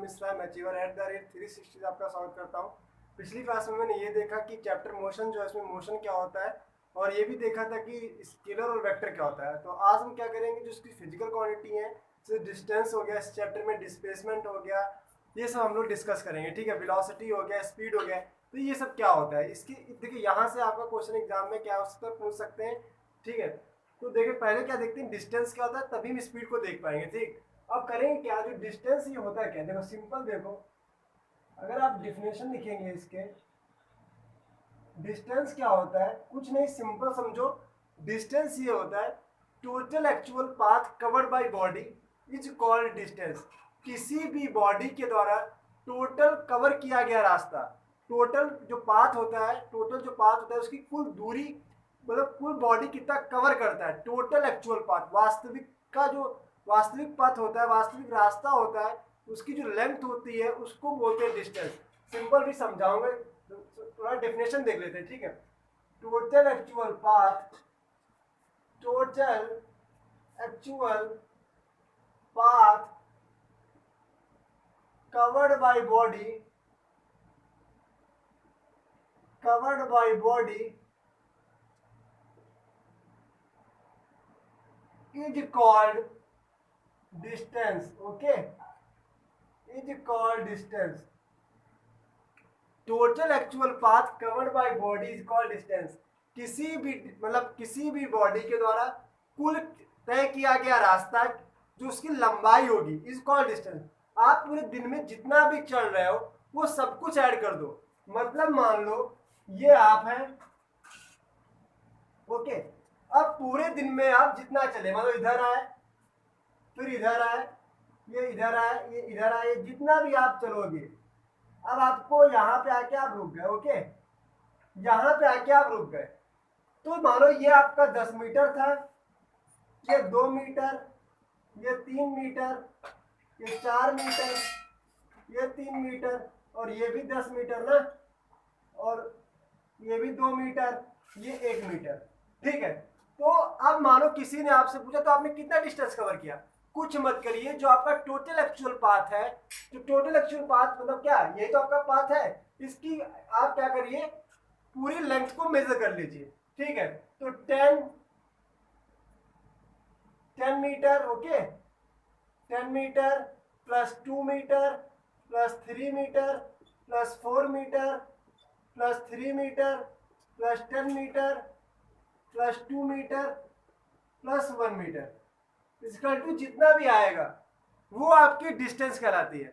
Mishra achiever @360 से आपका स्वागत करता हूँ। पिछली क्लास में मैंने ये देखा कि चैप्टर मोशन जो है इसमें मोशन क्या होता है और ये भी देखा था कि स्केलर और वेक्टर क्या होता है। तो आज हम क्या करेंगे, जो इसकी फिजिकल क्वांटिटी है, जैसे डिस्टेंस हो गया, इस चैप्टर में डिस्प्लेसमेंट हो गया, ये सब हम लोग डिस्कस करेंगे। ठीक है, वेलोसिटी हो गया, स्पीड हो गया, तो ये सब क्या होता है इसकी। देखिए यहाँ से आपका क्वेश्चन एग्जाम में क्या हो सकता है, पूछ सकते हैं। ठीक है, तो देखिए पहले क्या देखते हैं, डिस्टेंस क्या होता है, तभी हम स्पीड को देख पाएंगे। ठीक, अब करेंगे क्या, जो डिस्टेंस ये होता है क्या, देखो सिंपल देखो, अगर आप डिफिनेशन लिखेंगे इसके, डिस्टेंस क्या होता है, कुछ नहीं, सिंपल समझो। डिस्टेंस ये होता है total actual path covered by body is called distance. किसी भी बॉडी के द्वारा टोटल कवर किया गया रास्ता, टोटल जो पाथ होता है, टोटल जो पाथ होता है उसकी कुल दूरी, मतलब कुल बॉडी कितना कवर करता है, टोटल एक्चुअल पाथ, वास्तविक का जो वास्तविक पाथ होता है, वास्तविक रास्ता होता है, उसकी जो लेंथ होती है उसको बोलते हैं डिस्टेंस। सिंपल भी समझाऊंगा, थोड़ा डेफिनेशन देख लेते हैं। ठीक है, total actual path, total actual path covered by body is called distance. Okay, is called distance. Total actual path covered by body is called distance. किसी भी, मतलब किसी भी बॉडी के द्वारा कुल तय किया गया रास्ता जो उसकी लंबाई होगी इज कॉल्ड डिस्टेंस। आप पूरे दिन में जितना भी चल रहे हो वो सब कुछ ऐड कर दो। मतलब मान लो ये आप हैं, ओके, अब पूरे दिन में आप जितना चले, मतलब इधर आए, फिर इधर आए, ये इधर आए, ये इधर आए, जितना भी आप चलोगे, अब आपको यहाँ पे आके आप रुक गए। ओके, यहाँ पे आके आप रुक गए, तो मानो ये आपका 10 मीटर था, ये 2 मीटर, ये 3 मीटर, ये 4 मीटर, ये 3 मीटर, और ये भी 10 मीटर ना, और ये भी 2 मीटर, ये 1 मीटर। ठीक है, तो अब मानो किसी ने आपसे पूछा तो आपने कितना डिस्टेंस कवर किया, कुछ मत करिए, जो आपका टोटल एक्चुअल पाथ है, तो टोटल एक्चुअल पाथ मतलब क्या, ये तो आपका पाथ है, इसकी आप क्या करिए, पूरी लेंथ को मेजर कर लीजिए। ठीक है, तो 10 metre, okay, 10 metre plus 2 metre plus 3 metre plus 4 metre plus 3 metre plus 10 metre plus 2 metre plus 1 metre इसका टू जितना भी आएगा वो आपकी डिस्टेंस कहलाती है।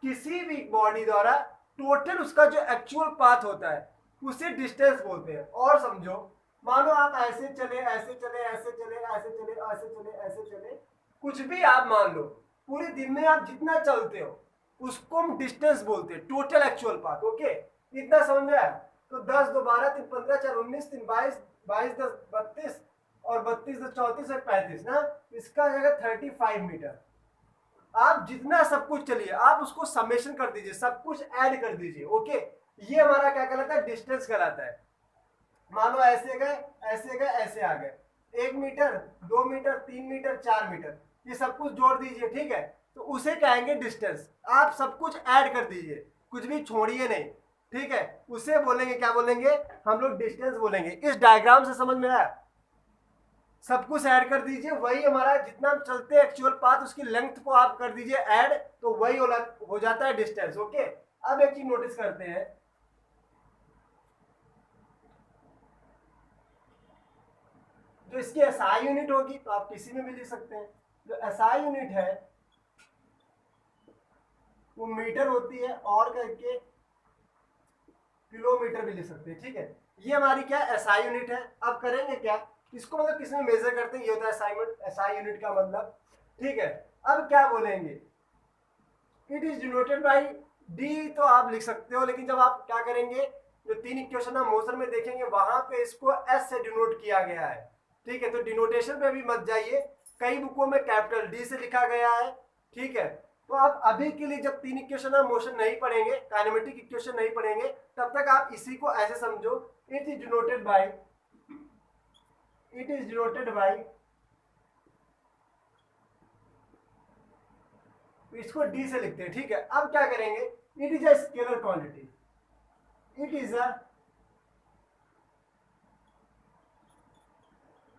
किसी भी बॉडी द्वारा टोटल उसका जो एक्चुअल पाथ होता है उसे डिस्टेंस बोलते हैं। और समझो, मानो आप ऐसे चले, ऐसे चले, ऐसे चले, ऐसे चले, ऐसे चले, ऐसे चले, कुछ भी आप मान लो, पूरे दिन में आप जितना चलते हो उसको हम डिस्टेंस बोलते हैं, टोटल एक्चुअल पाथ। ओके, इतना समझ में आया? तो 10 2 12 3 15 4 19 3 22 22 10 32 और 32 10 34 और 35 ना, इसका जगह 35 मीटर। आप जितना सब कुछ चलिए, आप उसको समेशन कर दीजिए, सब कुछ ऐड कर दीजिए। ओके, ये हमारा क्या कहलाता है, डिस्टेंस कहलाता है। मानो ऐसे गए, ऐसे गए, ऐसे आ गए, 1 मीटर, 2 मीटर, 3 मीटर, 4 मीटर, ये सब कुछ जोड़ दीजिए। ठीक है, तो उसे कहेंगे डिस्टेंस। आप सब कुछ ऐड कर दीजिए, कुछ भी छोड़िए नहीं। ठीक है, उसे बोलेंगे, क्या बोलेंगे हम लोग, डिस्टेंस बोलेंगे। इस डायग्राम से समझ में आया? सब कुछ ऐड कर दीजिए, वही हमारा जितना हम चलते हैं एक्चुअल पाथ उसकी लेंथ को आप कर दीजिए ऐड, तो वही हो जाता है डिस्टेंस। ओके, अब एक चीज नोटिस करते हैं, जो इसकी एसआई यूनिट होगी तो आप किसी में भी लिख सकते हैं। जो एसआई यूनिट है वो मीटर होती है, और करके किलोमीटर भी लिख सकते हैं। ठीक है, ये हमारी क्या एसआई यूनिट है। अब करेंगे क्या, इसको मतलब किसी में मेजर करते हैं, ये होता है एसआई यूनिट का मतलब। ठीक है, अब क्या बोलेंगे, it is denoted by D, तो आप लिख सकते हो, लेकिन जब आप क्या करेंगे, जो 3 इक्वेशन हम मोशन में देखेंगे वहां पे इसको एस से डिनोट किया गया है। ठीक है, तो डिनोटेशन पे भी मत जाइए, कई बुकों में कैपिटल डी से लिखा गया है। ठीक है, तो आप अभी के लिए जब 3 इक्वेशन हम मोशन नहीं पढ़ेंगे, काइनेमेटिक इक्वेशन नहीं पढ़ेंगे, तब तक आप इसी को ऐसे समझो, इट इज डिनोटेड बाई इसको डी से लिखते हैं, ठीक है। अब क्या करेंगे, it is a scalar quantity, it is a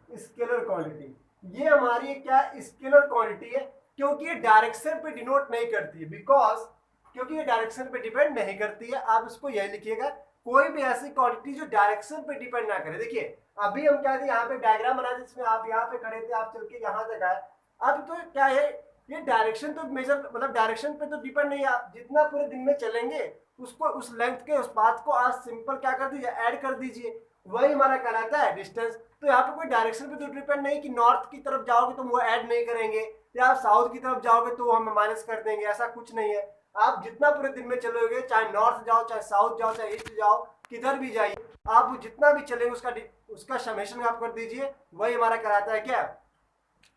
scalar quantity, ये हमारी क्या स्केलर क्वांटिटी है, क्योंकि ये डायरेक्शन पे डिनोट नहीं करती है, बिकॉज क्योंकि ये डायरेक्शन पे डिपेंड नहीं करती है। आप इसको यही लिखिएगा, कोई भी ऐसी क्वांटिटी जो डायरेक्शन पे डिपेंड ना करे। देखिए अभी हम क्या थे, यहाँ पे डायग्राम बना जिसमें आप यहाँ पे खड़े थे, आप चल के यहाँ तक आए। अब तो क्या है, ये डायरेक्शन तो मेजर मतलब डायरेक्शन पे तो डिपेंड नहीं है। आप जितना पूरे दिन में चलेंगे उसको, उस लेंथ के उस पाथ को आप सिंपल क्या कर दीजिए, ऐड कर दीजिए, वही हमारा कहलाता है डिस्टेंस। तो यहाँ पे कोई डायरेक्शन पे तो डिपेंड नहीं कि नॉर्थ की तरफ जाओगे तो वो ऐड नहीं करेंगे, या आप साउथ की तरफ जाओगे तो हम माइनस कर देंगे, ऐसा कुछ नहीं है। आप जितना पूरे दिन में चलोगे, चाहे नॉर्थ जाओ, चाहे साउथ जाओ, चाहे ईस्ट जाओ, किधर भी जाइए, आप जितना भी चलेंगे उसका समेशन आप कर दीजिए, वही हमारा कहलाता है क्या,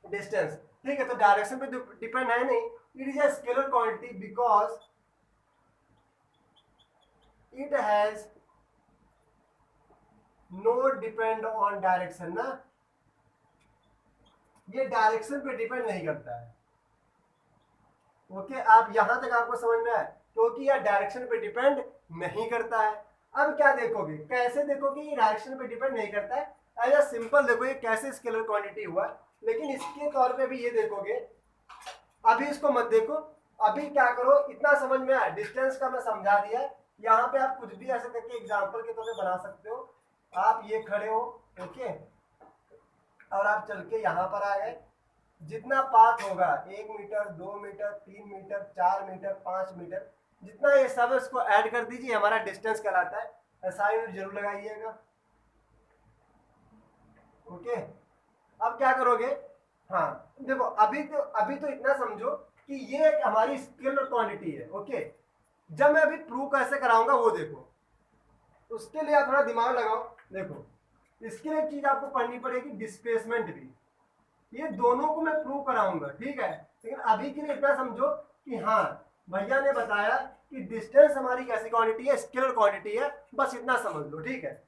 डिस्टेंस। ठीक है, तो डायरेक्शन पे डिपेंड है नहीं, it is a scalar quantity because it has no depend on direction ना, ये डायरेक्शन पे डिपेंड नहीं करता है। ओके, आप यहां तक आपको समझ में आए, क्योंकि यह डायरेक्शन पे डिपेंड नहीं करता है। अब क्या देखोगे, कैसे देखोगे ये डायरेक्शन पे डिपेंड नहीं करता है, ऐसा सिंपल देखो ये कैसे स्केलर क्वांटिटी हुआ। लेकिन इसके तौर पे भी ये देखोगे, अभी इसको मत देखो, अभी क्या करो, इतना समझ में आया, डिस्टेंस का मैं समझा दिया। यहाँ पे आप कुछ भी ऐसे करके एग्जाम्पल के तौर पे बना सकते हो। आप ये खड़े हो, ओके, और आप चल के यहाँ पर आ गए, जितना पाथ होगा 1 metre, 2 metre, 3 metre, 4 metre, 5 metre, जितना ये सब है उसको ऐड कर दीजिए, हमारा डिस्टेंस कहलाता है। ऐसा यूनिट जरूर लगाइएगा। ओके, अब क्या करोगे, हाँ देखो अभी तो इतना समझो कि ये हमारी स्केलर क्वांटिटी है। ओके, जब मैं अभी प्रूव कैसे कराऊंगा वो देखो, उसके लिए आप थोड़ा दिमाग लगाओ। देखो इसके लिए एक चीज आपको पढ़नी पड़ेगी, डिस्प्लेसमेंट भी। ये दोनों को मैं प्रूव कराऊंगा, ठीक है। लेकिन अभी के लिए इतना समझो कि हाँ भैया ने बताया कि डिस्टेंस हमारी कैसी क्वांटिटी है, स्केलर क्वांटिटी है, बस इतना समझ लो, ठीक है।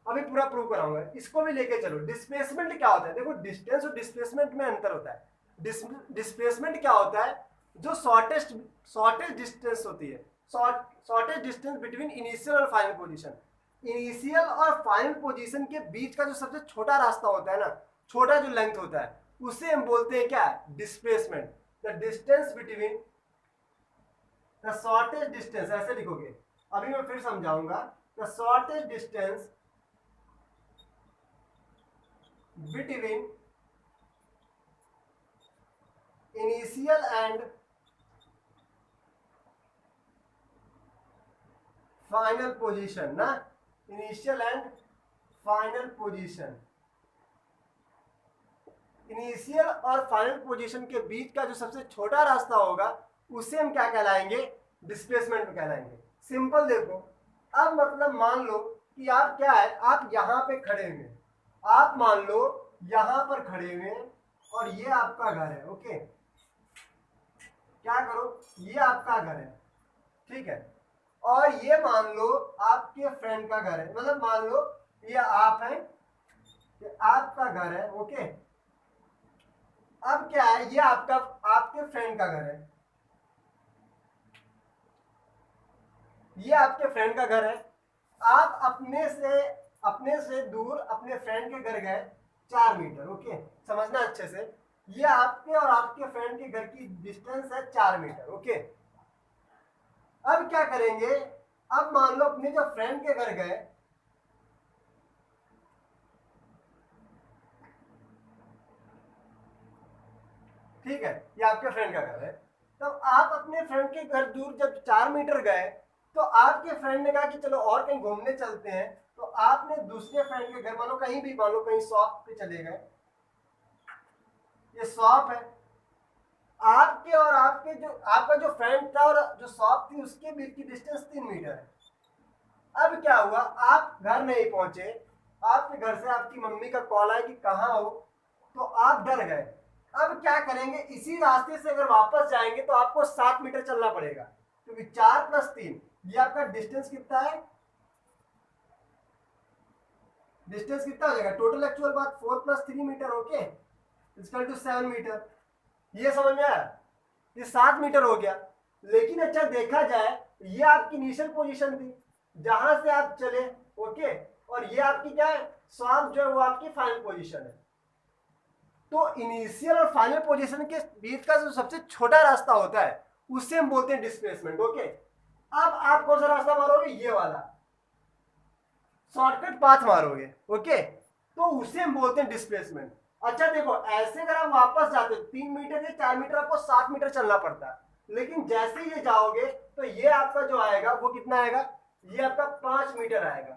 अभी पूरा प्रूव कराऊंगा, इसको भी लेके चलो। डिस्प्लेसमेंट क्या होता है, देखो डिस्टेंस और डिस्प्लेसमेंट में अंतर होता है। डिस्प्लेसमेंट क्या होता है, जो शॉर्टेस्ट डिस्टेंस होती है, शॉर्टेस्ट डिस्टेंस बिटवीन इनिशियल और फाइनल पोजीशन। इनिशियल और फाइनल पोजीशन के बीच का जो सबसे छोटा रास्ता होता है ना, छोटा जो लेंथ होता है, उसे हम बोलते हैं क्या, displacement. The distance between the shortest distance, ऐसे लिखोगे, अभी मैं फिर समझाऊंगा। The shortest distance between initial and final position ना, initial and final position, initial और फाइनल पोजीशन के बीच का जो सबसे छोटा रास्ता होगा उसे हम क्या कहलाएंगे, डिस्प्लेसमेंट में कहलाएंगे। सिंपल देखो, अब मतलब मान लो कि आप क्या है, आप यहाँ पे खड़े हुए, आप मान लो यहां पर खड़े हुए हैं और ये आपका घर है। ओके, क्या करो, ये आपका घर है, ठीक है, और ये मान लो आपके फ्रेंड का घर है, मतलब मान लो ये आप हैं, ये आपका घर है। ओके, अब क्या है, ये आपके फ्रेंड का घर है, ये आपके फ्रेंड का घर है। आप अपने से दूर अपने फ्रेंड के घर गए 4 मीटर। ओके, समझना अच्छे से, ये आपके और आपके फ्रेंड के घर की डिस्टेंस है 4 मीटर। ओके, अब क्या करेंगे, अब मान लो अपने जो फ्रेंड के घर गए, ठीक है, ये आपके फ्रेंड का घर है, तो आप अपने फ्रेंड के घर दूर जब 4 मीटर गए, तो आपके फ्रेंड ने कहा कि चलो और कहीं घूमने चलते हैं, तो आपने दूसरे फ्रेंड के घर, मानो कहीं भी, मानो कहीं शॉप पे चले गए, ये शॉप है, आपके और आपका जो फ्रेंड था और जो शॉप थी उसके बीच की डिस्टेंस 3 मीटर है। अब क्या हुआ, आप घर नहीं पहुंचे, आपके घर से आपकी मम्मी का कॉल आया कि कहाँ हो, तो आप डर गए। अब क्या करेंगे, इसी रास्ते से अगर वापस जाएंगे तो आपको 7 मीटर चलना पड़ेगा, क्योंकि 4 + 3, ये आपका डिस्टेंस कितना है, डिस्टेंस कितना हो जाएगा टोटल, एक्चुअल बात 4 + 3 metre. Okay, equal to 7 metre. ये समझ में आया, ये 7 मीटर हो गया। लेकिन अच्छा देखा जाए, ये आपकी इनिशियल पोजीशन थी जहां से आप चले, ओके, और ये आपकी क्या है, स्वाप जो है वो आपकी फाइनल पोजीशन है। तो इनिशियल और फाइनल पोजीशन के बीच का जो सबसे छोटा रास्ता होता है उससे हम बोलते हैं डिस्प्लेसमेंट, ओके। अब आप कौन सा रास्ता मारोगे, ये वाला शॉर्टकट पाथ मारोगे, ओके, तो उसे हम बोलते हैं डिस्प्लेसमेंट। अच्छा देखो, ऐसे अगर आप वापस जाते हो 3 मीटर या 4 मीटर आपको 7 मीटर चलना पड़ता है, लेकिन जैसे ये जाओगे तो ये आपका जो आएगा वो कितना आएगा, ये आपका 5 मीटर आएगा।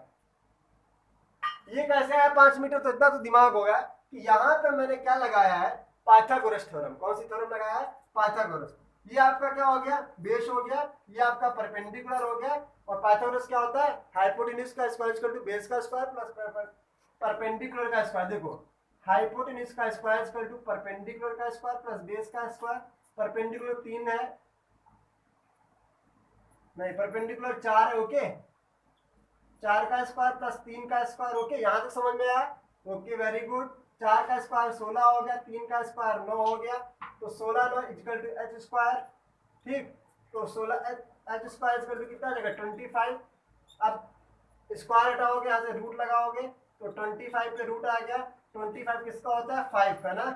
ये कैसे आया 5 मीटर, तो इतना तो दिमाग होगा कि यहाँ पे मैंने क्या लगाया है, पाइथागोरस थ्योरम। कौन सी थ्योरम लगाया है, पाइथागोरस। ये आपका क्या हो गया, बेस हो गया, ये आपका परपेंडिकुलर हो गया, और पाइथागोरस क्या होता है, हाइपोटेन्यूज का स्क्वायर इक्वल टू बेस का स्क्वायर प्लस परपेंडिकुलर का स्क्वायर। देखो, हाइपोटेन्यूज का स्क्वायर इक्वल टू परपेंडिकुलर का स्क्वायर प्लस बेस का स्क्वायर। परपेंडिकुलर 3 है, नहीं परपेंडिकुलर 4 है, ओके, 4 का स्क्वायर प्लस 3 का स्क्वायर, ओके, यहां तक समझ में आया, ओके, वेरी गुड। 4 का स्क्वायर 16 हो गया, 3 का स्क्वायर 9 हो गया, तो 16 9 इक्वल टू एच स्क्वायर, ठीक। तो 16 एच स्क्वायर इक्वल टू कितना आ जाएगा, 25। अब स्क्वायर हटाओगे, यहाँ से रूट लगाओगे, तो 25 पे रूट आ गया। 25 किसका होता है, 5 का ना।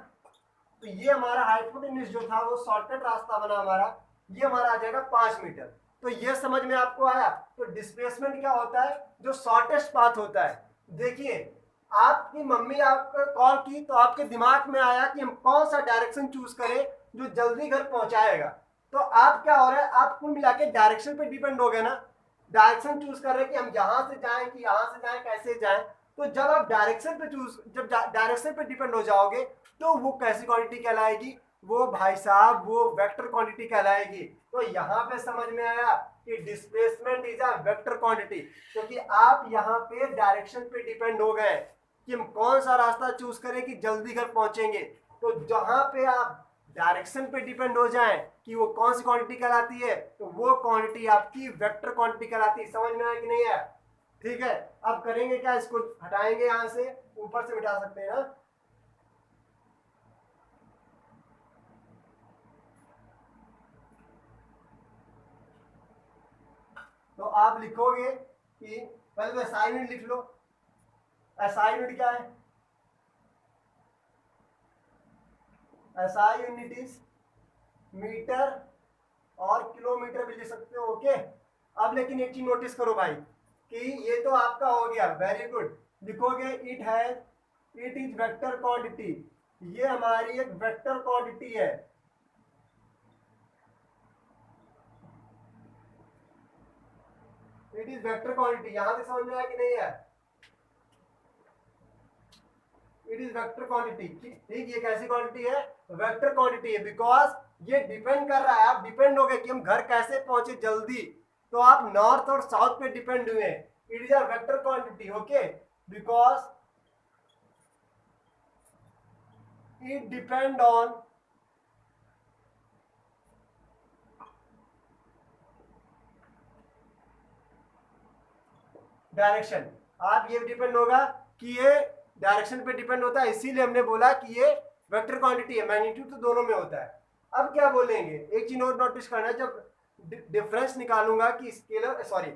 तो ये हमारा हाइपोटेन्यूज जो था वो शॉर्टकट रास्ता बना हमारा, ये हमारा आ जाएगा 5 मीटर। तो ये समझ में आपको आया। तो डिस्प्लेसमेंट क्या होता है, जो शॉर्टेस्ट पाथ होता है। देखिए, आपकी मम्मी आपको कॉल की तो आपके दिमाग में आया कि हम कौन सा डायरेक्शन चूज करें जो जल्दी घर पहुंचाएगा। तो आप क्या हो रहा है, आप कुल मिला के डायरेक्शन पे डिपेंड हो गए ना, डायरेक्शन चूज कर रहे हैं कि हम यहाँ से जाएं कि यहाँ से जाएं, कैसे जाएं। तो जब आप डायरेक्शन पे जब डायरेक्शन पे डिपेंड हो जाओगे तो वो कैसी क्वांटिटी कहलाएगी, वो भाई साहब वो वेक्टर क्वांटिटी कहलाएगी। तो यहाँ पे समझ में आया कि displacement is a vector quantity, क्योंकि आप यहाँ पे डायरेक्शन पे डिपेंड हो गए कि हम कौन सा रास्ता चूज करें कि जल्दी घर पहुंचेंगे। तो जहां पे आप डायरेक्शन पे डिपेंड हो जाए कि वो कौन सी क्वांटिटी कहलाती है, तो वो क्वांटिटी आपकी वेक्टर क्वांटिटी कहलाती है। समझ में आया कि नहीं है, ठीक है। अब करेंगे क्या, इसको हटाएंगे, यहां से ऊपर से मिटा सकते हैं ना। तो आप लिखोगे कि पहले तो एसआई यूनिट लिख लो। एसआई यूनिट क्या है, एसआई यूनिट इज मीटर और किलोमीटर भी लिख सकते हो, ओके। अब लेकिन एक चीज नोटिस करो भाई कि ये तो आपका हो गया, वेरी गुड। लिखोगे इट इज वेक्टर क्वांटिटी, ये हमारी एक वेक्टर क्वांटिटी है। इट इज वेक्टर क्वांटिटी, यहां से समझ में आया कि नहीं है, इट इज वेक्टर क्वांटिटी, ठीक। ये कैसी क्वांटिटी है, वेक्टर क्वांटिटी है, बिकॉज ये डिपेंड कर रहा है, आप डिपेंड हो गए कि हम घर कैसे पहुंचे जल्दी, तो आप नॉर्थ और साउथ पे डिपेंड हुए। It is a vector quantity, okay, because it depend on direction. आप ये डिपेंड होगा कि ये डायरेक्शन पे डिपेंड होता है, इसीलिए हमने बोला कि ये वेक्टर क्वांटिटी है। मैग्नीट्यूड तो दोनों में होता है। अब क्या बोलेंगे, एक चीज और नोटिस करना, जब डिफरेंस निकालूंगा कि स्केलर सॉरी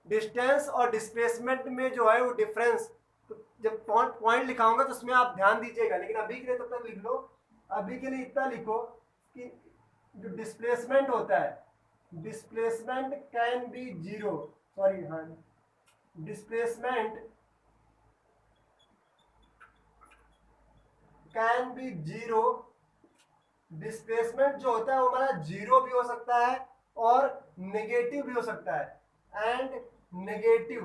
डिस्टेंस और डिस्प्लेसमेंट में जो है वो डिफरेंस, तो जब पॉइंट लिखाऊंगा तो उसमें आप ध्यान दीजिएगा। लेकिन अभी के लिए तब तक लिख लो, अभी के लिए इतना लिखो कि जो डिस्प्लेसमेंट होता है, displacement can be zero, sorry हाँ, displacement can be zero. Displacement जो होता है वो हमारा जीरो भी हो सकता है और नेगेटिव भी हो सकता है, एंड नेगेटिव।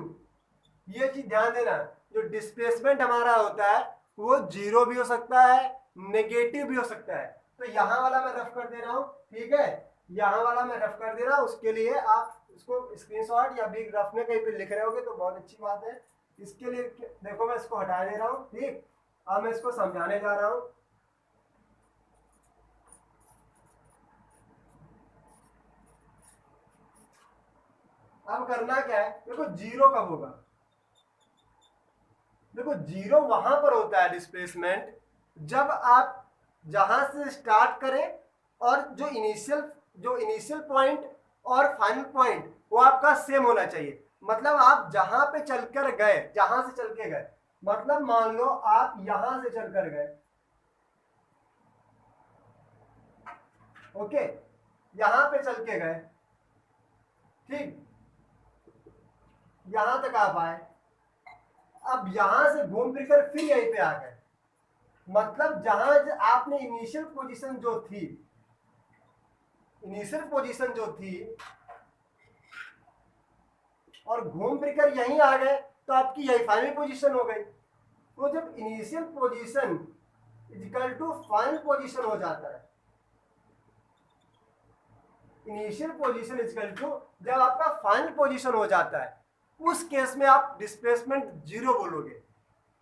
ये चीज ध्यान देना, जो डिस्प्लेसमेंट हमारा होता है वो जीरो भी हो सकता है, नेगेटिव भी हो सकता है। तो यहाँ वाला मैं रफ कर दे रहा हूँ, ठीक है, यहाँ वाला मैं रफ कर दे रहा हूँ। उसके लिए आप इसको स्क्रीनशॉट या बिग रफ में कहीं पे लिख रहे होगे तो बहुत अच्छी बात है। इसके लिए देखो मैं इसको हटा दे रहा हूँ, ठीक। अब मैं इसको समझाने जा रहा हूँ। अब करना क्या है, देखो जीरो कब होगा, देखो जीरो वहां पर होता है डिस्प्लेसमेंट जब आप जहां से स्टार्ट करें और जो इनिशियल पॉइंट और फाइनल पॉइंट वो आपका सेम होना चाहिए। मतलब आप जहां पे चलकर गए, जहां से चल के गए, मतलब मान लो आप यहां से चलकर गए, ओके, यहां पे चल के गए, ठीक, यहां तक आप आए, अब यहां से घूम फिर कर फिर यहीं पे आ गए, मतलब जहां आपने इनिशियल पोजीशन जो थी और घूम फिर कर यहीं आ गए, तो आपकी यही फाइनल पोजीशन हो गई। तो जब initial position equal to final position हो जाता है, इनिशियल पोजीशन इक्वल टू जब आपका फाइनल पोजीशन हो जाता है, उस केस में आप डिस्प्लेसमेंट जीरो बोलोगे।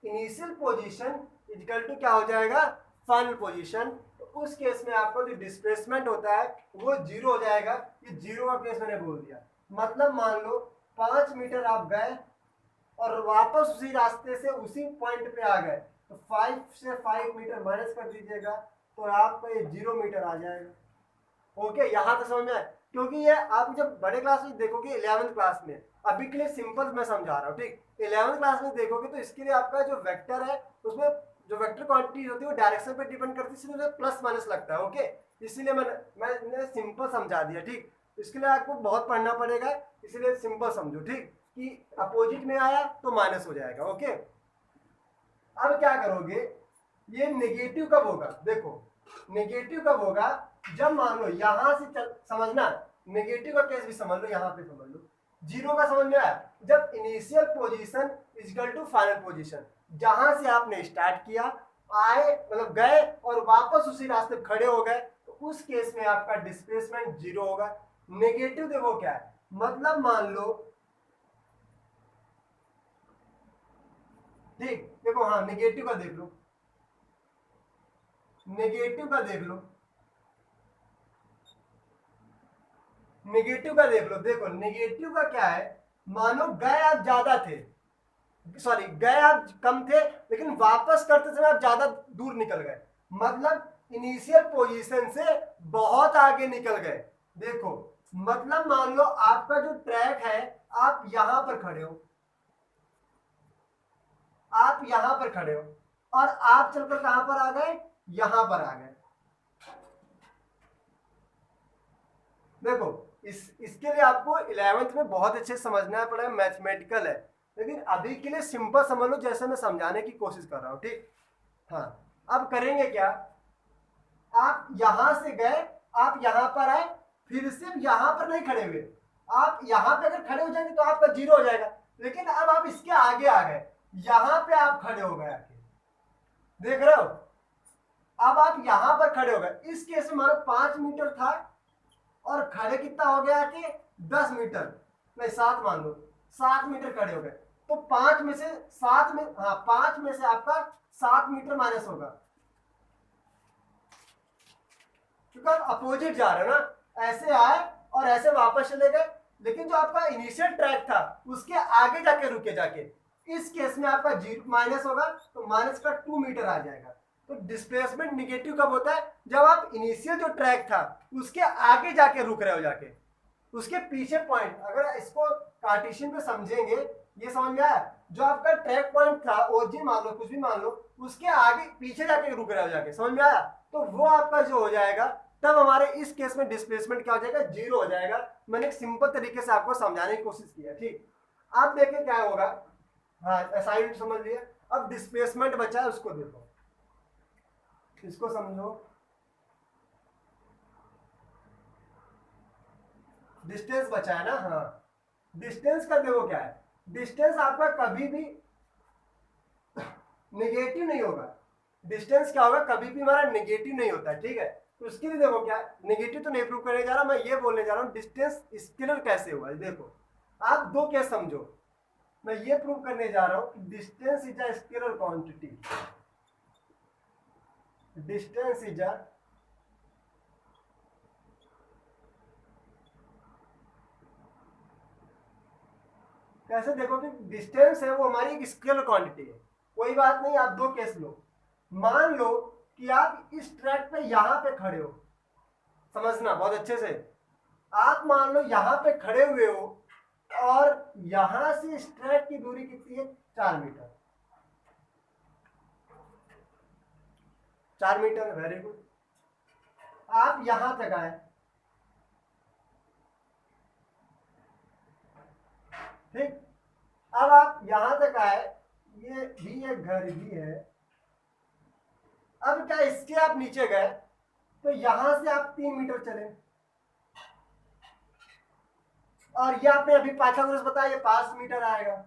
इनिशियल पोजीशन इक्वल टू क्या हो जाएगा, फाइनल पोजीशन, तो उस केस में आपका जो डिस्प्लेसमेंट होता है वो जीरो हो जाएगा। ये जीरो का केस मैंने बोल दिया। मतलब मान लो 5 मीटर आप गए और वापस उसी रास्ते से उसी पॉइंट पे आ गए, तो 5 से 5 मीटर माइनस कर दीजिएगा तो आपका ये 0 मीटर आ जाएगा। ओके, यहाँ तक समझ में आए? क्योंकि ये आप जब बड़े क्लास में देखोगे 11वीं क्लास में, अभी के लिए सिंपल मैं समझा रहा हूँ, ठीक। 11वीं क्लास में देखोगे तो इसके लिए आपका जो वेक्टर है उसमें जो वेक्टर क्वांटिटी होती है वो डायरेक्शन पे डिपेंड करती है, इसलिए प्लस माइनस लगता है। ओके, इसीलिए मैंने सिंपल समझा दिया, ठीक। इसके लिए आपको बहुत पढ़ना पड़ेगा, इसलिए सिंपल समझो, ठीक, कि अपोजिट में आया तो माइनस हो जाएगा। ओके, अब क्या करोगे, ये नेगेटिव कब होगा, देखो नेगेटिव कब होगा, जब मान लो यहां से समझना, नेगेटिव का केस भी समझ लो, यहां पे समझ लो। जीरो का समझ में आया, जब initial position equal to final position, जहां से आपने स्टार्ट किया, आए मतलब गए और वापस उसी रास्ते खड़े हो गए, तो उस केस में आपका डिस्प्लेसमेंट जीरो होगा। नेगेटिव देखो क्या है, मतलब मान लो, ठीक, देखो, हाँ नेगेटिव का देख लो, नेगेटिव का देख लो, नेगेटिव का देख लो। देखो नेगेटिव का क्या है, मानो गए आप ज्यादा थे, सॉरी गए आप कम थे, लेकिन वापस करते समय आप ज्यादा दूर निकल गए, मतलब इनिशियल पोजीशन से बहुत आगे निकल गए। देखो मतलब मान लो आपका जो ट्रैक है, आप यहां पर खड़े हो, आप यहां पर खड़े हो और आप चलकर कहां पर आ गए, यहां पर आ गए। देखो इसके लिए आपको 11वीं में बहुत अच्छे समझना पड़ेगा, मैथमेटिकल है, लेकिन अभी के लिए सिंपल समझ लो जैसे मैं समझाने की कोशिश कर रहा हूं, ठीक। हाँ, अब करेंगे क्या, आप यहां से गए, आप यहां पर आए, फिर से यहां पर नहीं खड़े हुए, आप यहां पे अगर खड़े हो जाएंगे तो आपका जीरो हो जाएगा, लेकिन अब आप इसके आगे आ गए, यहां पे आप खड़े हो गए आके, देख रहे हो, अब आप यहां पर खड़े हो गए। इस केस में मानो 5 मीटर था और खड़े कितना हो गया कि 10 मीटर, नहीं 7 मान लो, 7 मीटर खड़े हो गए, तो 5 में से 7 में, हाँ 5 में से आपका 7 मीटर माइनस होगा, क्योंकि आप अपोजिट जा रहे हो ना, ऐसे आए और ऐसे वापस चले गए, लेकिन जो आपका इनिशियल ट्रैक था उसके आगे जाके रुके जाके, इस केस में आपका जीरो माइनस होगा, तो माइनस का 2 मीटर आ जाएगा। तो डिस्प्लेसमेंट निगेटिव कब होता है, जब आप इनिशियल जो ट्रैक था उसके आगे जाके रुक रहे हो, जाके उसके पीछे पॉइंट, अगर इसको कार्टेशियन पे समझेंगे, ये समझ में आया, जो आपका ट्रैक पॉइंट था, ओरिजिन मान लो, कुछ भी मान लो, उसके आगे पीछे जाके रुक रहे हो जाके, समझ में आया, तो वो आपका जो हो जाएगा, तब हमारे इस केस में डिस्प्लेसमेंट क्या हो जाएगा, जीरो हो जाएगा। मैंने एक सिंपल तरीके से आपको समझाने की कोशिश की है, ठीक। आप देखें क्या होगा, हाँ असाइनमेंट समझ लिया, अब डिस्प्लेसमेंट बचा है उसको देखो, इसको समझो। डिस्टेंस बचा है ना, हाँ, डिस्टेंस का देखो क्या है, डिस्टेंस आपका कभी भी नेगेटिव नहीं होगा, डिस्टेंस क्या होगा, कभी भी हमारा नेगेटिव नहीं होता, ठीक है। तो उसके लिए देखो क्या, नेगेटिव तो नहीं प्रूव करने जा रहा, मैं ये बोलने जा रहा हूँ डिस्टेंस स्केलर कैसे हुआ। देखो आप दो केस समझो, मैं ये प्रूव करने जा रहा हूँ कि distance is a scalar quantity, distance is a कैसे, देखो कि डिस्टेंस है वो हमारी एक स्केलर क्वांटिटी है, कोई बात नहीं। आप दो केस लो, मान लो कि आप इस ट्रैक पे यहां पे खड़े हो, समझना बहुत अच्छे से। आप मान लो यहाँ पे खड़े हुए हो और यहां से इस ट्रैक की दूरी कितनी है, 4 मीटर। 4 metre, very good. आप यहां तक आए, ठीक। अब आप यहां तक आए, ये भी एक घर ही है। अब क्या इसके आप नीचे गए तो यहां से आप 3 मीटर चले, और ये आपने अभी पाइथागोरस बताया, ये 5 मीटर आएगा।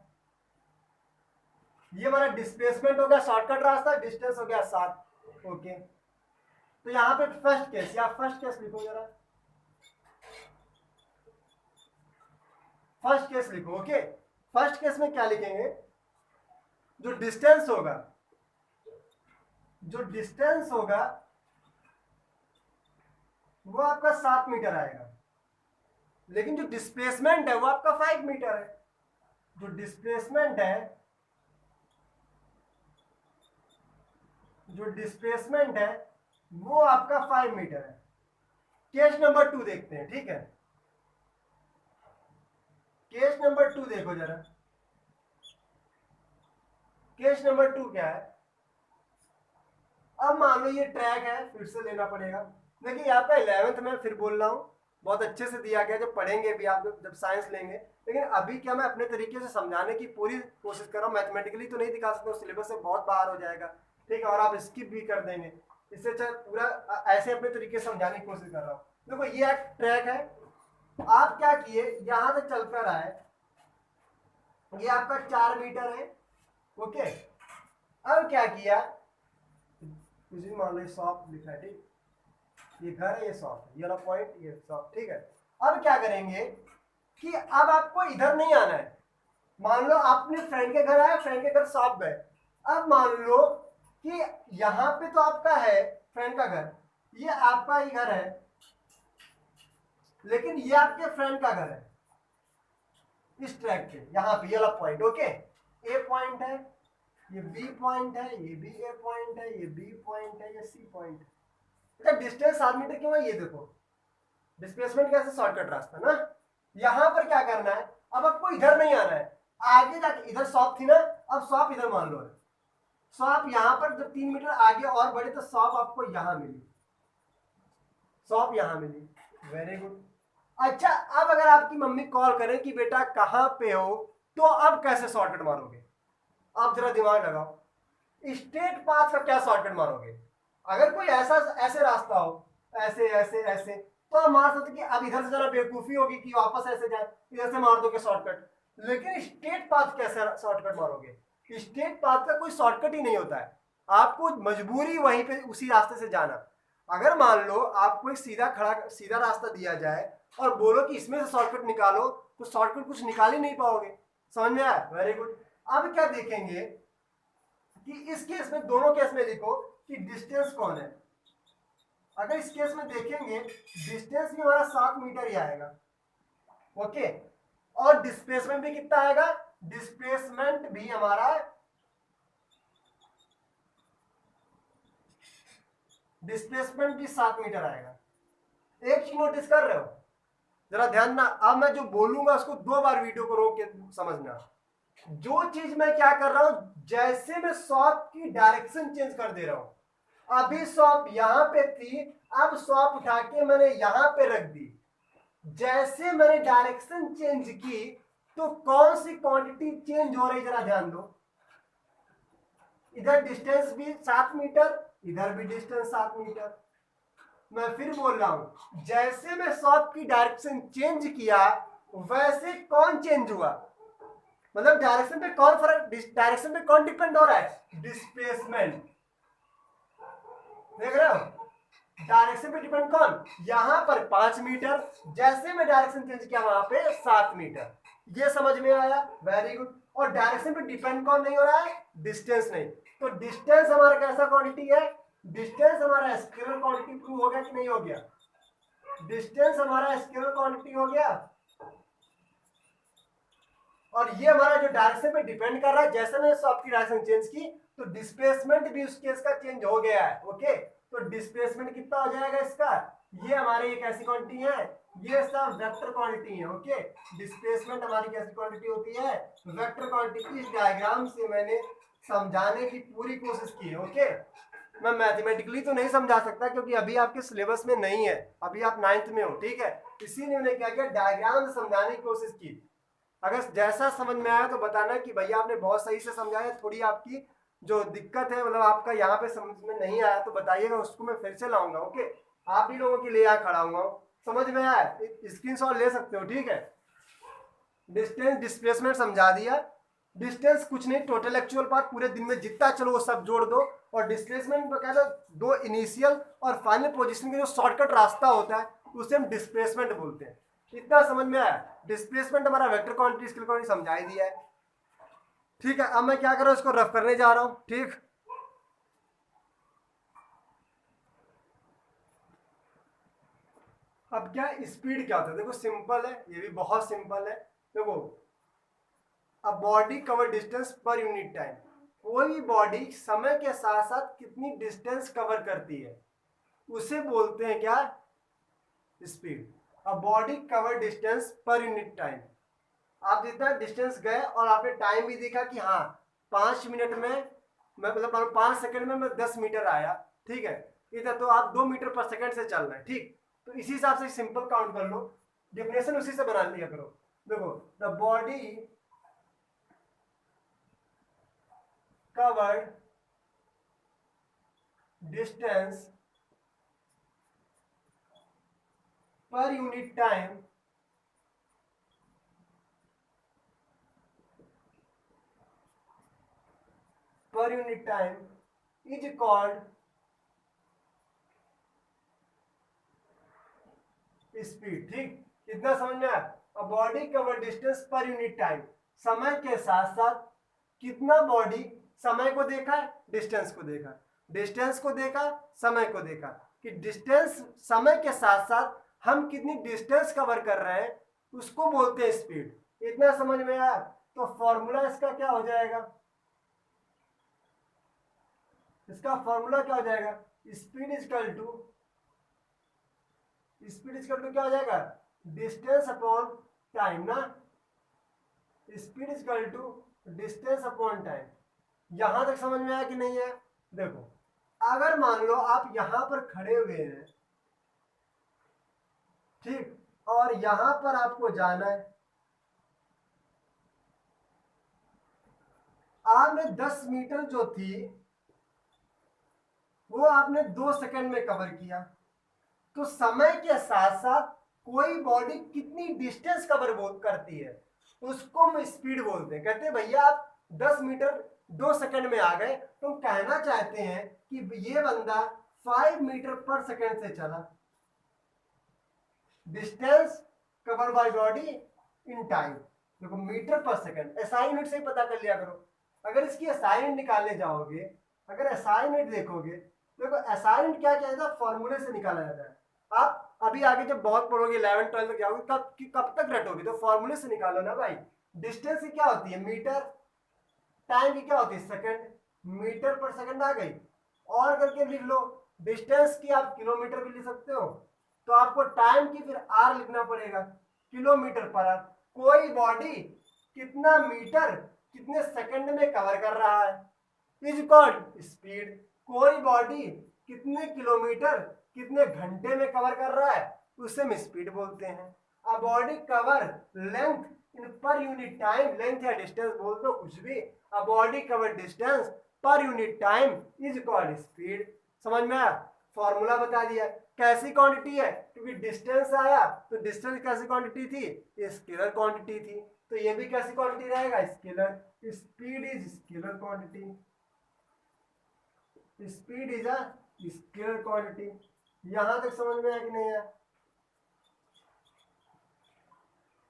ये हमारा डिस्प्लेसमेंट हो गया, शॉर्टकट रास्ता, डिस्टेंस हो गया 7। ओके, तो यहाँ पे फर्स्ट केस, या फर्स्ट केस लिखो जरा, फर्स्ट केस लिखो। ओके, फर्स्ट केस में क्या लिखेंगे, जो डिस्टेंस होगा, जो डिस्टेंस होगा वो आपका 7 मीटर आएगा, लेकिन जो डिस्प्लेसमेंट है वो आपका 5 मीटर है। जो डिस्प्लेसमेंट है, जो डिस्प्लेसमेंट है वो आपका 5 मीटर है। केस नंबर 2 देखते हैं, ठीक है। केस नंबर 2 देखो जरा, केस नंबर 2 क्या है। अब मान लो ये ट्रैक है, फिर से लेना पड़ेगा। देखिए यहाँ पे 11th में फिर बोल रहा हूँ, बहुत अच्छे से दिया गया, जब पढ़ेंगे भी आप जब साइंस लेंगे। लेकिन अभी क्या मैं अपने तरीके से समझाने की पूरी कोशिश कर रहा हूँ, मैथमेटिकली तो नहीं दिखा सकता, सिलेबस से बहुत बाहर हो जाएगा, ठीक है, और आप स्किप भी कर देंगे। इससे अच्छा पूरा ऐसे अपने तरीके से समझाने की कोशिश कर रहा हूँ। देखो ये एक ट्रैक है, आप क्या किए, यहां से चलकर आए, ये आपका 4 मीटर है। ओके, अब क्या किया, कुछ भी मान लो शॉप लिखा है, ठीक, ये घर है, ये शॉप है, ये वाला पॉइंट, ये शॉप, ठीक है। अब क्या करेंगे कि अब आपको इधर नहीं आना है। मान लो आपने फ्रेंड के घर आए, फ्रेंड के घर शॉप गए। अब मान लो कि यहाँ पे तो आपका है फ्रेंड का घर, ये आपका ही घर है, लेकिन ये आपके फ्रेंड का घर है इस ट्रैक पे, यहाँ पे ये वाला पॉइंट। ओके, ए पॉइंट है, ये बी पॉइंट है, ये भी ए पॉइंट है, ये बी पॉइंट है, ये सी पॉइंट है। अच्छा, डिस्टेंस 7 मीटर क्यों है, ये देखो डिस्प्लेसमेंट कैसे, शॉर्टकट रास्ता ना। यहां पर क्या करना है, अब आपको इधर नहीं आना है, आगे जाके, इधर शॉप थी ना, अब शॉप इधर मान लो है, शॉप यहां पर जब 3 मीटर आगे और बढ़े तो शॉप आपको यहां मिली, शॉप यहां मिली, वेरी गुड। अच्छा, अब अगर आपकी मम्मी कॉल करे कि बेटा कहां पे हो, तो अब कैसे शॉर्टकट मारोगे, आप जरा दिमाग लगाओ। स्ट्रेट पाथ का क्या शॉर्टकट मारोगे, अगर कोई ऐसा ऐसे रास्ता हो, ऐसे ऐसे ऐसे, तो हम मार सकते कि अब इधर से जाना बेवकूफी होगी कि वापस ऐसे जाए, इधर से मार दोगे शॉर्टकट। लेकिन स्ट्रेट पाथ कैसे शॉर्टकट मारोगे, स्ट्रेट पाथ का कोई शॉर्टकट ही नहीं होता है, आपको मजबूरी वहीं पे उसी रास्ते से जाना। अगर मान लो आपको एक सीधा रास्ता दिया जाए और बोलो कि इसमें से शॉर्टकट निकालो, तो शॉर्टकट कुछ निकाल ही नहीं पाओगे। समझ में आया, वेरी गुड। अब क्या देखेंगे कि इस केस में, दोनों केस में लिखो कि डिस्टेंस कौन है। अगर इस केस में देखेंगे, डिस्टेंस भी हमारा 7 मीटर ही आएगा। ओके, और डिस्प्लेसमेंट भी कितना आएगा, डिस्प्लेसमेंट भी हमारा डिस्प्लेसमेंट भी 7 मीटर आएगा। एक चीज नोटिस कर रहे हो, जरा ध्यान ना, अब मैं जो बोलूंगा उसको 2 बार वीडियो को रोक के समझना। जो चीज मैं क्या कर रहा हूं, जैसे मैं शॉप की डायरेक्शन चेंज कर दे रहा हूं, अभी शॉप यहां पे थी, अब शॉप उठा के मैंने यहां पे रख दी। जैसे मैंने डायरेक्शन चेंज की तो कौन सी क्वांटिटी चेंज हो रही, जरा ध्यान दो। इधर डिस्टेंस भी 7 मीटर, इधर भी डिस्टेंस 7 मीटर। मैं फिर बोल रहा हूं, जैसे मैं शॉप की डायरेक्शन चेंज किया, वैसे कौन चेंज हुआ, मतलब डायरेक्शन पे कौन फर्क, डायरेक्शन पे कौन डिपेंड हो रहा है, डिस्प्लेसमेंट। देख रहे हो, डायरेक्शन पे डिपेंड कौन, यहां पर 5 मीटर, जैसे मैं डायरेक्शन चेंज किया वहां पे 7 मीटर। ये समझ में आया, वेरी गुड। और डायरेक्शन पे डिपेंड कौन नहीं हो रहा है, डिस्टेंस नहीं। तो डिस्टेंस हमारा कैसा क्वांटिटी है, डिस्टेंस हमारा स्केलर क्वांटिटी प्रूव हो गया कि नहीं हो गया, डिस्टेंस हमारा स्केलर क्वांटिटी हो गया। और ये हमारा जो डायरेक्शन पे डिपेंड कर रहा है, जैसे मैंने शॉप की डायरेक्शन चेंज की तो डिस्प्लेसमेंट भी उस केस का चेंज हो गया है। ओके, तो डिस्प्लेसमेंट कितना हो जाएगा इसका, ये हमारे एक ऐसी क्वांटिटी है, ये सब वेक्टर क्वांटिटी है। ओके, डिस्प्लेसमेंट हमारी कैसी क्वांटिटी होती है, वेक्टर क्वांटिटी। इस डायग्राम से मैंने समझाने की पूरी कोशिश की है। ओके, मैं मैथमेटिकली तो नहीं समझा सकता क्योंकि अभी आपके सिलेबस में नहीं है, अभी आप 9th में हो, ठीक है, इसीलिए मैंने क्या किया, डायग्राम से समझाने की कोशिश की। अगर जैसा समझ में आया तो बताना कि भैया आपने बहुत सही से समझाया, थोड़ी आपकी जो दिक्कत है, मतलब आपका यहाँ पे समझ में नहीं आया तो बताइएगा, उसको मैं फिर से लाऊंगा। ओके, आप भी लोगों के लिए यहाँ खड़ा हूँ, समझ में आया, स्क्रीनशॉट ले सकते हो, ठीक है। डिस्टेंस डिस्प्लेसमेंट समझा दिया। डिस्टेंस कुछ नहीं, टोटल एक्चुअल पाथ, पूरे दिन में जितना चलो वो सब जोड़ दो। और डिस्प्लेसमेंट बकायदा दो इनिशियल और फाइनल पोजीशन का जो शॉर्टकट रास्ता होता है उसे हम डिस्प्लेसमेंट बोलते हैं। इतना समझ में आया। डिस्प्लेसमेंट हमारा वेक्टर क्वांटिटी, स्केलर क्वांटिटी समझा ही दिया है, ठीक है। अब मैं क्या कर रहा हूँ, इसको रफ करने जा रहा हूँ, ठीक। अब क्या स्पीड क्या होता है, देखो सिंपल है, ये भी बहुत सिंपल है। देखो, a body cover distance per unit time, कोई बॉडी समय के साथ साथ कितनी डिस्टेंस कवर करती है उसे बोलते हैं क्या, speed. A body cover distance per unit time, आप जितना डिस्टेंस गए और आपने टाइम भी देखा कि हाँ 5 मिनट में मैं, मतलब 5 सेकंड में मैं 10 मीटर आया, ठीक है, इधर तो आप 2 मीटर पर सेकंड से चल रहे हैं, ठीक। तो इसी हिसाब से सिंपल काउंट कर लो, डेफिनेशन उसी से बना लिया करो। देखो, the body covered distance per unit time is called speed, ठीक। कितना समझ में आया, a body cover distance per unit time, समय के साथ साथ कितना बॉडी समय को देखा है, डिस्टेंस को देखा, डिस्टेंस को देखा, समय को देखा, कि डिस्टेंस समय के साथ साथ हम कितनी डिस्टेंस कवर कर रहे हैं उसको बोलते हैं स्पीड। इतना समझ में आया। तो फॉर्मूला इसका क्या हो जाएगा, इसका फॉर्मूला क्या हो जाएगा, speed is equal to, speed is equal to क्या हो जाएगा, डिस्टेंस अपॉन टाइम ना, speed is equal to distance upon time. यहां तक समझ में आया कि नहीं है। देखो, अगर मान लो आप यहां पर खड़े हुए हैं, ठीक, और यहां पर आपको जाना है, आपने 10 मीटर जो थी वो आपने 2 सेकंड में कवर किया। तो समय के साथ साथ कोई बॉडी कितनी डिस्टेंस कवर करती है उसको हम स्पीड बोलते हैं। कहते हैं भैया आप 10 मीटर 2 सेकंड में आ गए, तुम कहना चाहते हैं कि ये बंदा 5 मीटर पर सेकंड से चला, distance cover by body in time. देखो, मीटर पर सेकंड एसआई यूनिट से ही पता कर लिया करो। अगर इसकी एसआई यूनिट निकालने जाओगे, अगर एसआई यूनिट देखोगे, देखो एसआई यूनिट क्या कहता है, फॉर्मूले से निकाला जाता है। आप अभी आगे जब बहुत पढ़ोगे 11th 12th तक जाओगे, कब तक रटोगे, तो फॉर्मूले से निकालो ना भाई। डिस्टेंस की क्या होती है, मीटर, टाइम की क्या होती है, सेकंड, मीटर पर सेकंड आ गई। और करके लिख लो, डिस्टेंस की आप किलोमीटर भी लिख सकते हो, तो आपको टाइम की फिर आर लिखना पड़ेगा, किलोमीटर पर आर। कोई बॉडी कितना मीटर कितने सेकंड में कवर कर रहा है इज कॉल्ड स्पीड। कोई बॉडी कितने किलोमीटर कितने घंटे में कवर कर रहा है उसे हम स्पीड बोलते हैं। A body cover length in per unit time, length या डिस्टेंस बोल दो कुछ भी, a body cover distance per unit time is called speed. समझ में आया, फॉर्मूला बता दिया। कैसी क्वांटिटी है, क्योंकि डिस्टेंस आया तो डिस्टेंस कैसी क्वांटिटी थी, स्केलर क्वांटिटी थी, तो ये भी कैसी क्वांटिटी रहेगा, scalar. Speed is scalar quantity, speed is a scalar quantity. यहां तक समझ में आया कि नहीं है,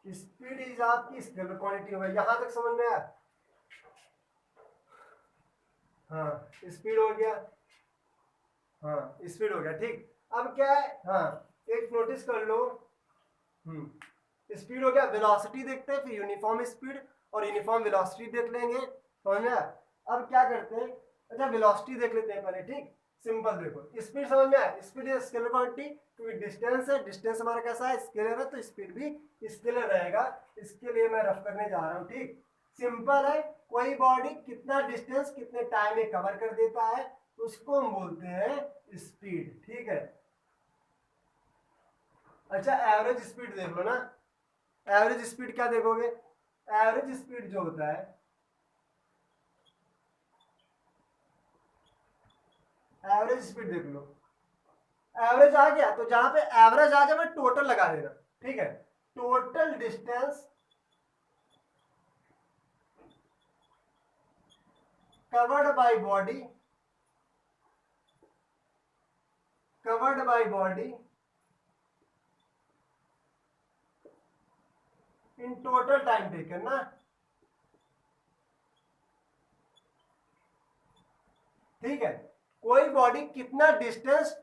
स्पीड इज आपकी स्केलर क्वांटिटी होगा। यहां तक समझ में आया, हाँ स्पीड हो गया, हाँ स्पीड हो गया, ठीक। अब क्या है, हाँ एक नोटिस कर लो, स्पीड हो गया। वेलोसिटी देखते हैं, फिर यूनिफॉर्म स्पीड और यूनिफॉर्म वेलोसिटी देख लेंगे, समझ में। अब क्या करते हैं, अच्छा वेलोसिटी देख लेते हैं पहले, ठीक। सिंपल देखो, स्पीड समझ में आया, स्पीड इज स्केलर क्वांटिटी, क्योंकि डिस्टेंस है, डिस्टेंस हमारा कैसा है, स्केलर है, तो स्पीड भी स्केलर रहेगा। इसके लिए मैं रफ करने जा रहा हूँ, ठीक। सिंपल है, कोई बॉडी कितना डिस्टेंस कितने टाइम में कवर कर देता है उसको हम बोलते हैं स्पीड, ठीक है। अच्छा, एवरेज स्पीड देख लो ना, एवरेज स्पीड क्या देखोगे, एवरेज स्पीड जो होता है, एवरेज स्पीड देख लो, एवरेज आ गया तो जहां पे एवरेज आ जाए टोटल लगा देना, ठीक है। Total distance covered by body, covered by body in total time taken ना, ठीक है। कोई बॉडी कितना डिस्टेंस,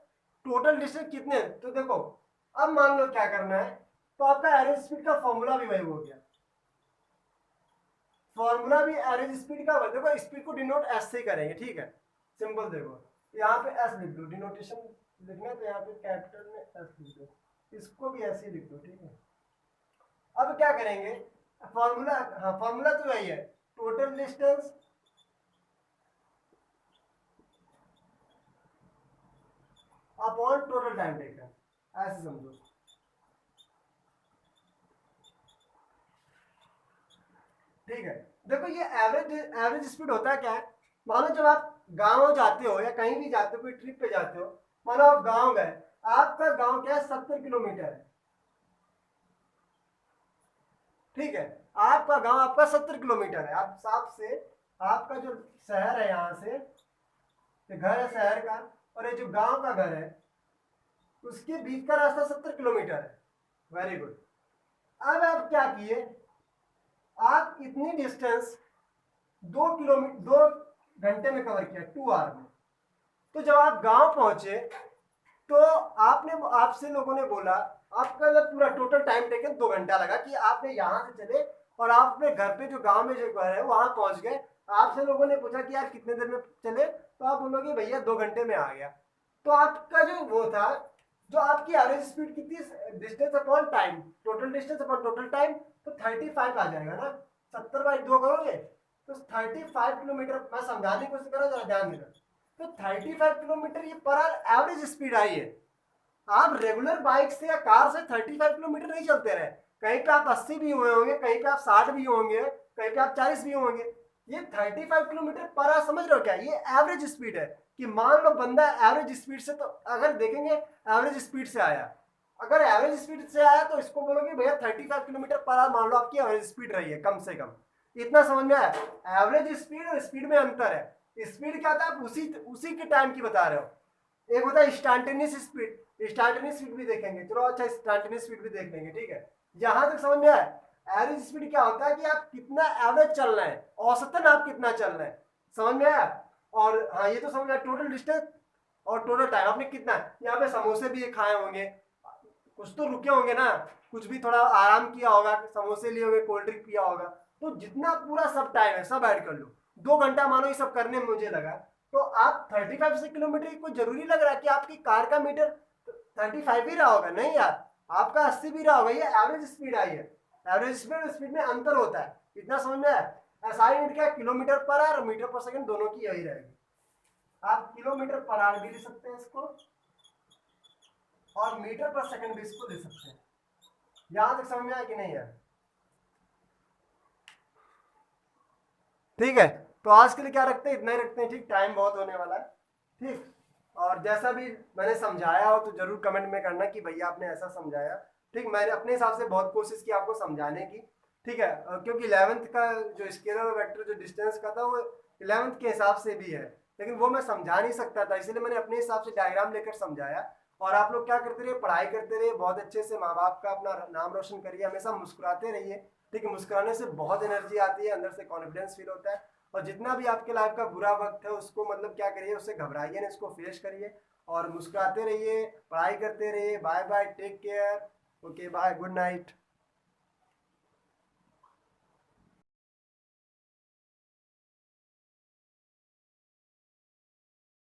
टोटल डिस्टेंस कितने, तो देखो अब मान लो क्या करना है, तो आपका एवरेज स्पीड का फॉर्मूला भी वही हो गया, फॉर्मूला भी एवरेज स्पीड का, देखो स्पीड को डिनोट एस से करेंगे, ठीक है। सिंपल देखो, यहाँ पे एस लिख दो, डिनोटेशन लिखना है तो यहाँ पे कैपिटल में एस लिख दो, इसको भी ऐसे ही लिख दो, ठीक है। अब क्या करेंगे, फॉर्मूला, हाँ फॉर्मूला तो वही है, total distance upon total time taken, ऐसे समझो, ठीक है। देखो ये एवरेज स्पीड होता है क्या है, मानो जब आप गांव जाते हो या कहीं भी जाते हो, कोई ट्रिप पे जाते हो, मानो आप गांव गए, आपका गांव क्या है, 70 किलोमीटर है, ठीक है। आपका गांव आपका 70 किलोमीटर है, आप साफ से, आपका जो शहर है यहाँ से, ये घर है शहर का, और ये जो गांव का घर है उसके बीच का रास्ता 70 किलोमीटर है, वेरी गुड। अब आप क्या किए, आप इतनी डिस्टेंस 2 किलोमीटर 2 घंटे में कवर किया, 2 आवर में। तो जब आप गांव पहुंचे तो आपने, आपसे लोगों ने बोला, आपका जब पूरा टोटल टाइम टेकन 2 घंटा लगा कि आपने यहाँ से चले और आप अपने घर पे जो गांव में जो घर है वहां पहुंच गए, आपसे लोगों ने पूछा कि यार कितने देर में चले, तो आप बोलोगे भैया 2 घंटे में आ गया। तो आपका जो वो था, जो आपकी एवरेज स्पीड कितनी, distance upon time, total distance upon total time, तो 35 आ जाएगा ना, 70/2 करोगे तो 35 किलोमीटर। मैं समझाने की कोशिश कर रहा हूँ, जरा ध्यान देना। तो 35 किलोमीटर ये पर आवर एवरेज स्पीड आई है। आप रेगुलर बाइक से या कार से 35 किलोमीटर नहीं चलते रहे, कहीं पे आप 80 भी हुए होंगे, कहीं पे आप 60 भी होंगे, कहीं पे आप 40 भी होंगे। ये 35 किलोमीटर पर आवर समझ रहे हो क्या, ये एवरेज स्पीड है। कि मान लो बंदा एवरेज स्पीड से, तो अगर देखेंगे एवरेज स्पीड से आया, अगर एवरेज स्पीड से आया तो इसको बोलोगे भैया 35 किलोमीटर पर आवर मान लो आपकी एवरेज स्पीड रही है कम से कम। इतना समझ में आया, एवरेज स्पीड और स्पीड में अंतर है। स्पीड क्या था, आप उसी के टाइम की बता रहे हो। एक होता है इंस्टेंटेनियस स्पीड, इंस्टेंटेनियस स्पीड भी देखेंगे, चलो अच्छा इंस्टेंटेनियस स्पीड भी देख लेंगे, ठीक है। यहां तक समझ में आया। एवरेज स्पीड क्या होता है कि आप कितना एवरेज चल रहे हैं, औसतन आप कितना चल रहे हैं, समझ में आया। और हाँ ये तो समझ में आया, टोटल डिस्टेंस और टोटल टाइम आपने कितना, यहाँ पे समोसे भी खाए होंगे, कुछ तो रुके होंगे ना, कुछ भी थोड़ा आराम किया होगा, समोसे लिए होंगे, कोल्ड ड्रिंक पिया होगा, तो जितना पूरा सब टाइम है सब ऐड कर लो। 2 घंटा मानो ये सब करने में मुझे लगा, तो आप 35 किलोमीटर को जरूरी लग रहा है कि आपकी कार का मीटर 35 ही रहा होगा, नहीं यार, आपका 80 भी रहा होगा। ये एवरेज स्पीड आई है, एवरेज स्पीड और स्पीड में अंतर होता है, इतना समझ में आया। एसआई यूनिट क्या, किलोमीटर पर आवर और मीटर पर सेकंड दोनों की यही रहेगी। आप किलोमीटर पर आवर भी ले सकते हैं इसको, और मीटर पर सेकंड भी इसको ले सकते हैं। यहां तक समझ में आया कि नहीं है, ठीक है। तो आज के लिए क्या रखते हैं, इतना ही रखते हैं, ठीक, टाइम बहुत होने वाला है, ठीक। और जैसा भी मैंने समझाया हो तो जरूर कमेंट में करना कि भैया आपने ऐसा समझाया, ठीक। मैंने अपने हिसाब से बहुत कोशिश की आपको समझाने की, ठीक है, क्योंकि 11th का जो स्केलर और वेक्टर जो डिस्टेंस का था वो 11th के हिसाब से भी है, लेकिन वो मैं समझा नहीं सकता था, इसलिए मैंने अपने हिसाब से डायग्राम लेकर समझाया। और आप लोग क्या करते रहिए, पढ़ाई करते रहिए, बहुत अच्छे से माँ बाप का अपना नाम रोशन करिए, हमेशा मुस्कुराते रहिए, ठीक है। मुस्कुराने से बहुत एनर्जी आती है, अंदर से कॉन्फिडेंस फील होता है। और जितना भी आपके लाइफ का बुरा वक्त है उसको मतलब क्या करिए, उससे घबराइए नहीं, उसको फेस करिए और मुस्कुराते रहिए, पढ़ाई करते रहिए। Bye bye, take care, okay bye, good night.